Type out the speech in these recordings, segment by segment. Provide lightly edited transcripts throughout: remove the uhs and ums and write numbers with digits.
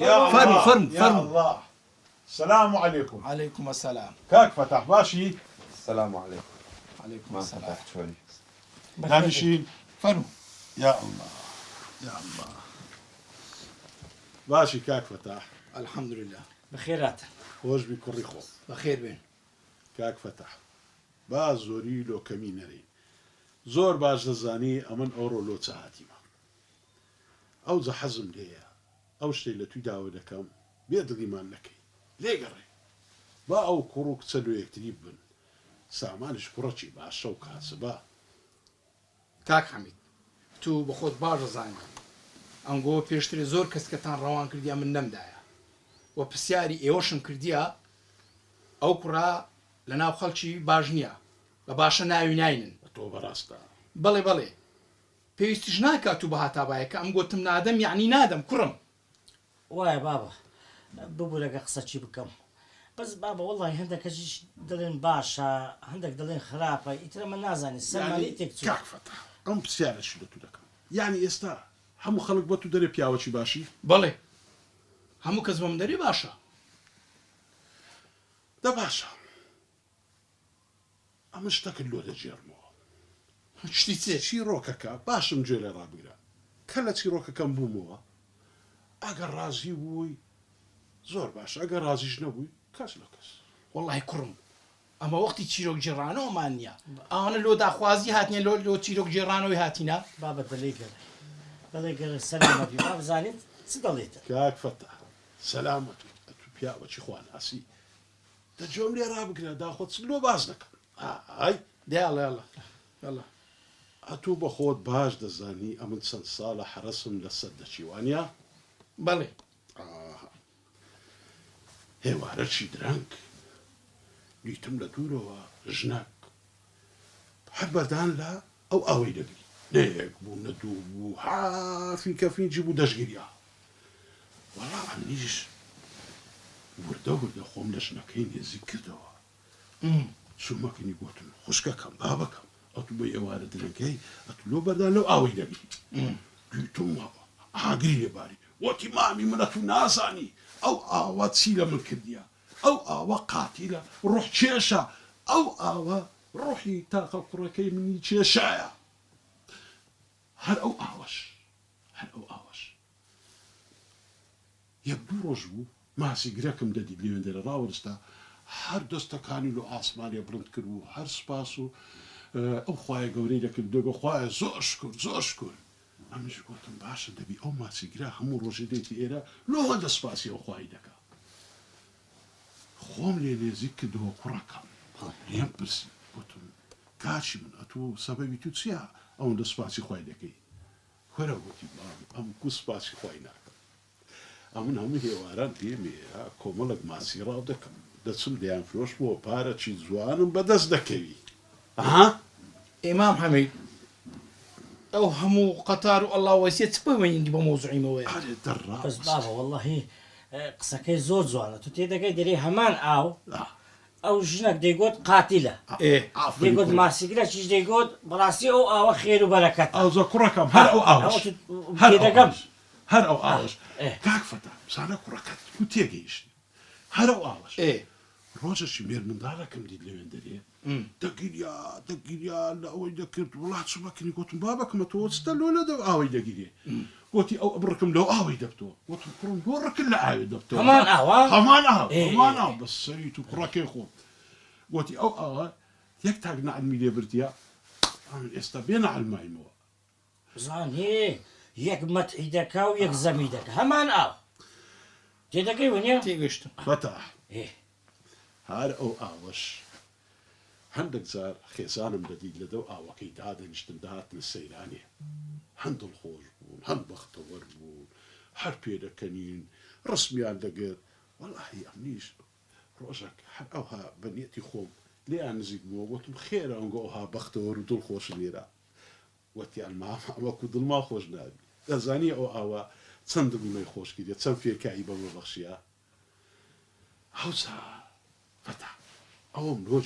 فرمو الله. السلام عليكم. عليكم السلام. كاك فتح باشي. السلام عليكم. عليكم ما السلام. فتحت شوي. نامشين. فرمو. يا الله يا الله. باشي كاك فتح. الحمد لله بخيرات. خوش بكري خو. بخير بين. كاك فتح. باز زوري لو كمينري. زور باش دزاني أمن أورو لو تساعتي ما. أو ذا حزم ليا. أو شتي لتوي داود كم بيدغي مان لكي. ليه قري. با أو كروك تسلو يكتريبن. سامانش كرتشي با الشوك هاسبا. کاک حەمید تو بە خۆت باش دەزانی ئەمگۆ پێشتری زۆر کەس کەتان ڕەوان کردیا من نەمدایە و پرسیاری ئێوەشم کردیا ئەو کوڕا لە ناو خەڵکی باش نییە بە باشە ناوی ناینن تۆ بەڕاستە. بەڵێ بەڵێ پێویستیش ناکات تو بە هاتابایە کە ئەم گوتم نادەم یعنی نادەم کوڕم وایە بابە ببوو لەگە قسە چی بکەم بەس بابە وەڵی هەندێکەکەش دەڵێن باشە هەندێک دەڵێن خراپە ئیترە من نازانێت سەرمالی تێکچوو كاك فتح أم بسيارة شو لتو دكم يعني استا همو خلق بتو دري بياوة شي باشي بەڵێ هەموو کەس بەم دەری باشە ده باشا أم اشتاك اللو ده جيرمو شتی چێ شي روكاكا باشم جيلي رابيرا كلا شي روكاكا بوموا أجر رازي بوي زور باشا أجر رازي جنبوي كاس لكاس وەڵی کوڕم ئەمە وەختی چیرۆک جێڕانەوەمان نییە ئەوانە لۆ داخوازی هاتنیە لۆ چیرۆک جێڕانەوەی هاتینا بابە دەڵێ گەڕ سەرمەبی با بزانێت چ دەڵێتە كاك فتح سلامة أتو بياوة شي خوان أسي ده جوم لي رابقنا دا خود سلو بازنك هاي دیاڵێڵە یاڵە أتو بخود باش دزاني أمن سن صالح رسم لسد شيوانيا بەڵێ هێوارە چی درەنگ دیتم لە دوورەوە ژنەک هەر بەردان لە ئەو ئاوەی دەگری نەیەک بوو نەدوو بوو حافی کەفینجی بوو دەشگیریا وەڵا ئەمنیش وردە وردە خۆم لە ژنەکەی نێزیک کردەوە چوومەکەنی گوتم خوشکەکەم بابەکەم ئەتو بە ئێوارە درەنگەی ئەتو لۆ بەردان لەو ئاوەی دەگری دیتم ئاگری لێباری وەتی مامی منەت و نازانی ئەو ئاوە چی لە من کردیە ئەو ئاوە قاتیلە ڕوح کێشە ئەو ئاوە ڕوحی تاقە کوڕەکەی منی کێشایە هەر ئەو ئاوەش یەک دوو ڕۆژ بوو ماسی گرەکم دەدی لێوێندەرە ڕاوەرستا هەر دەستەکانی لە ئاسمانیە بڕند کرد و هەر سپاس و ئەو خوایە گەورەی دەکرد دەگە خوایە زۆر شکر ئەمش گوتم باشە دەبی ئەو ماسیگرا هەموو ڕۆژێ دێتی ئێرە لۆ هەندە سپاسی ئەو خوای دەکا خۆم لێ نێزیک کردەوە کوڕەکەم لێم پرسی گوتم کاچی من ئەتۆ سەبەبی تو چییە ئەوەندە سپاسی خوای دەکەی وەرە گوتی ئەم کو سپاسی خوای ناکەم ئەمن هەموو هێواران پێمێرە کۆمەڵک ماسی ڕاو دەکەم دەچم دەیان فرۆش بۆ پارە چی جوانم بەدەست دەکەوی ئێمام حەمید ئەو هەموو قەتار و ئەڵڵا وەسیە چ بەوێنی بە مۆزوعیمەوەی بەس بابە وەڵڵاهی قسەکەی زۆر جوانە تو تێدەگەی دەرێ هەمان ئاو ئەو ژنێک دەیگوت قاتیلە دەیگوت ماسیگرە چیش دەیگوت بەڕاستی ئەو ئاوە خێر و بەرەکەت ئەو زە کوڕەکەم هەر ئەو ئاوەش دەگەم هەر ئەو ئاوەش کاک فەتا سانە کوڕەکەت و تێگەیشت هەر ئەو ئاوەش ڕۆژەشی مێر منداڵەکەم دیت لەوێن دەرێ دەگیریا لە ئەوەی دەکرد وڵات چمەکەنی گوتم بابەکەمە تۆ چتە لۆ لە دەو ئاوەی دەگیرێ گوتی ئەو بڕکم لەو ئاوەی دەبتەوە وتم کوڕم بۆ ڕکن لە ئاوێ دەبتەوە هەمان ئاو بە سەری تو کوڕەکەی خۆ گوتی ئەو ئاوە یەک تاک نەعلمی لێ بردیە ئێستا بێ نەعلمایمەوە زانێ یەک مەتعی دەکا و یەک زەمی دەکە هەمان ئاو تێدەگەی وەنیە تێگەشتم فەتاح هەر ئەو ئاوەش هەندێک جار خێزانم دەدید لە دەو ئاوەکەی دادەنیشتن داهاتنە سەیرانێ هەند دڵخۆش بوون هەند بەختەوەر بوون هەر پێدەکەنین ڕسمیان دەگرت وەڵاهی ئەمنیش ڕۆژێک هەر ئەوها بەنیەتی خۆم لێیان نزیک بووە وتم خێرە ئەوگە ئەوها بەختەوەر و دڵخۆش لێرە وەتیان ماما وەکو دڵما خۆش نابی دەزانی ئەو ئاوە چەند دڵمەی خۆش کردێت چەند فێرکایی بەمە بەخشیە هەوسا فەتا ئەوم لۆ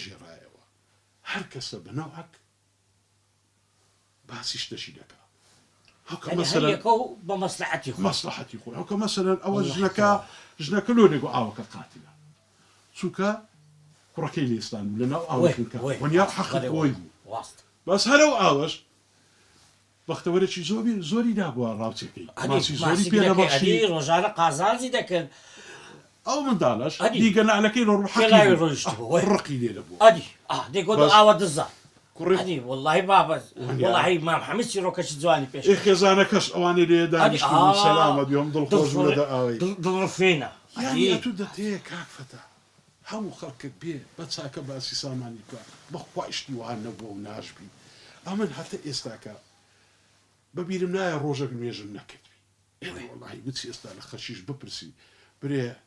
هكا يعني مثلا هيكو بمصلحتي خو مصلحتي خويا هكا مثلا أول والله حكاية. جناك لونيكو أوكا قاتلة سوكا كراكي الإسلام لنا أو كنكا ونيا حق كويبو واسط بس هلو أوش وقت ورد شي زوري دابوا رابطيكي ماسي زوري بينا هذه بخشي رجال قازازي ذاك أو من دالش هادي. دي قلنا على كيلو روح كلا يروجتو الرقي ديال أبو هذه دي بس- قولوا عوض الزار كوري هذه والله بابا يعني والله ما محمد شي روكش زواني بيش إخي زانكش أواني لي دانش هادي. سلامة ديهم دل خوش ولا دقاوي ضر فينا يعني هذه أتودت هيك هاك فتح همو خلقك بيه بتساكا باسي ساماني كا بخوا اشتي وعنا بو ناجبي أمن حتى إستاكا ببير منايا روجك الميجن نكت بي يعني والله قلت سي استانا خشيش ببرسي بريه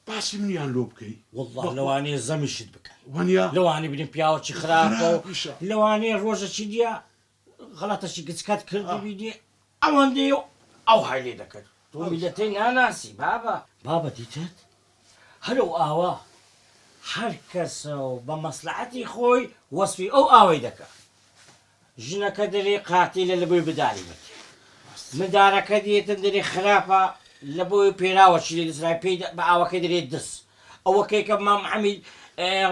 باسي من يان لوبكي والله لو اني زمشت بك وانيا لو اني بدي بياو شي خرافه خراب إن شاء الله. لو اني روجا شي ديا غلطه شي قد كات كردي بيدي او عندي او هاي دكت تو ملتين ناسي بابا ديتت هلو اوا هركسو بمصلحتي خوي وصفي او اوي دكا جنا كدري قاتل اللي بي بدالي مدارك دي تندري خرافه لبوي بيراوة شي اللي بيد باوا كدري دس او كيك ما محمد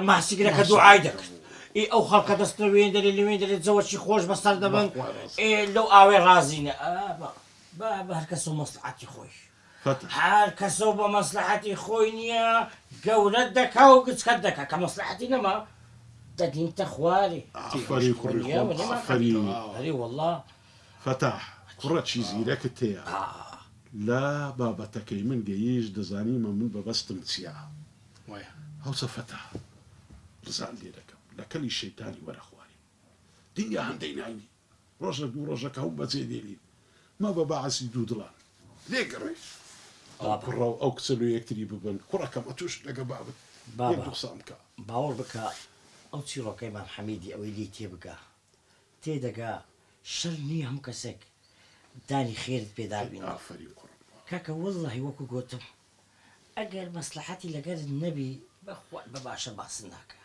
ما سيقلك دعايدك اي او خلق دستر وين دري اللي وين دري تزوج شي خوش بصر دبن اي لو اوي رازينا بابا هركسو مصلحتي خوي فتح هركسو بمصلحتي خوينيا قولدك او قد كمصلحتي نما تدين تخوالي عفري كوري عفري هري والله فتح كرة شي زيرك تيا لا بابا تكي من جيش دزاني من ببستم سياها ويا هو فتح رزان لي لك لكل الشيطاني ولا خواري دنيا عندي عيني رجك ورجك هم بزيدي لي ما ببعث دودلان ليه قريش أو كرة أو كسلو يكتري ببن كرة كما توش لك بابا بابا صامكا باور بك او تشيرو كيما حميدي او اللي تيبقى تيدقى شرني هم كسك داني خير بيدار بينا عفري كرة كاكا والله وكو قوتم اقل مصلحتي لقال النبي بخوة بباشا باصناك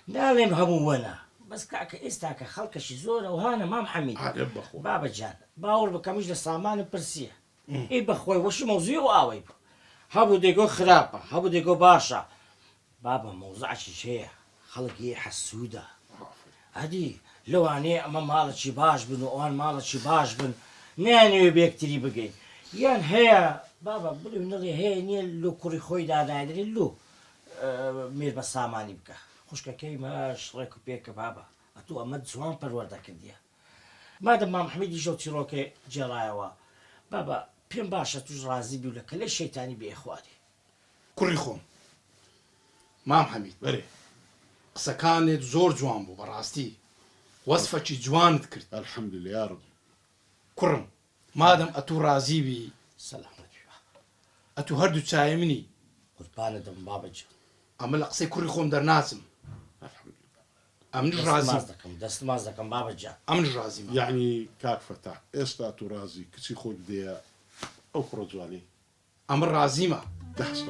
نالين همو وانا بس كاكا استاكا خلق شي زورة وهانا ما محمد عاد بخوا بابا جان باور بك مجلس سامان برسيه اي بخوي وش موضوع اوي هبو ديقو خرابة هبو ديقو باشا بابا موضوع شي خلق حسودة هدي لو اني اما مالت شي باش بن وان مالت شي باش بن ناني بيكتري بقي يان هي بابا بلي نلي هي ني لو كوري خوي دا نادري لو مير بساماني بك خوشك كي ما شريك بيك بابا اتو امد زوان پرورده كرديا مادام ما محمد يجو تيروكي جرايوا بابا بين باشا توج رازي بيقول لك ليش شيطاني باخواني كوري خوم مام حميد بري قسەکانت زۆر جوان بوو بەڕاستی وەسفەکی جوانت کرد الحمد لله يا رب کوڕم مادەم ئەتوو ڕازیبی سلامت ئەتوو هەردوو چای منی قربان دم بابا جان ئەمە لە قسەی کوڕی خۆم دەرناچم الحمد لله ئەمنش ڕازیم دست مازدكم بابا جان ئەمنش ڕازیم يعني كاك فتح استا ترازي كسي خود ديا او خرجواني ئەمە ڕازیمە دحست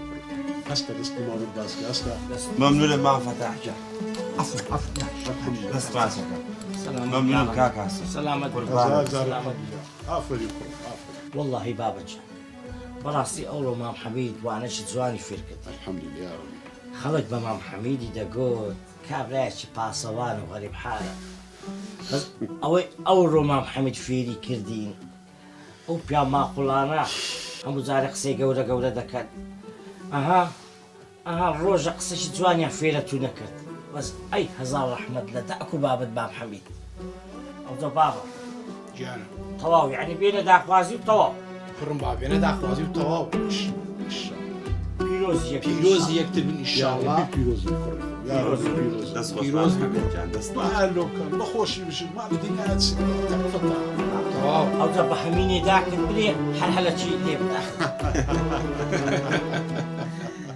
هستا الاستماع الباسكي هستا ممنون ما فتح جا عفوا بس راسك ممنون كاكا سلامت سلامت عفري عفري والله بابا جان براسي اولو مام حميد وانا شي زواني فيركت الحمد لله يا رب خلق بمام حميدي دقوت كابريتش باسوان وغريب حاله بس اولو مام حميد فيري كردين او بيا ما قلانا هم زاري قسي قورة دكت اها الروجة قسي شي زواني فيرتو نكت بس اي هزار رحمة لدأكو بابا بام حميد او دو بابا گیانە طواو يعني بين داخوازي وطواو کوڕم بابێنە داخوازی و تەواو بيروز پیرۆزی یەکتر بن ئینشاءالله بيروز يا رب بيروز دست خوش پیرۆز ما ببن حميد جان دست ما قال له كان بخوشي مش ما بدي قاعد سنة تفضل تەواو او دبا حميني داك بلي حلحلة شي اللي بدأ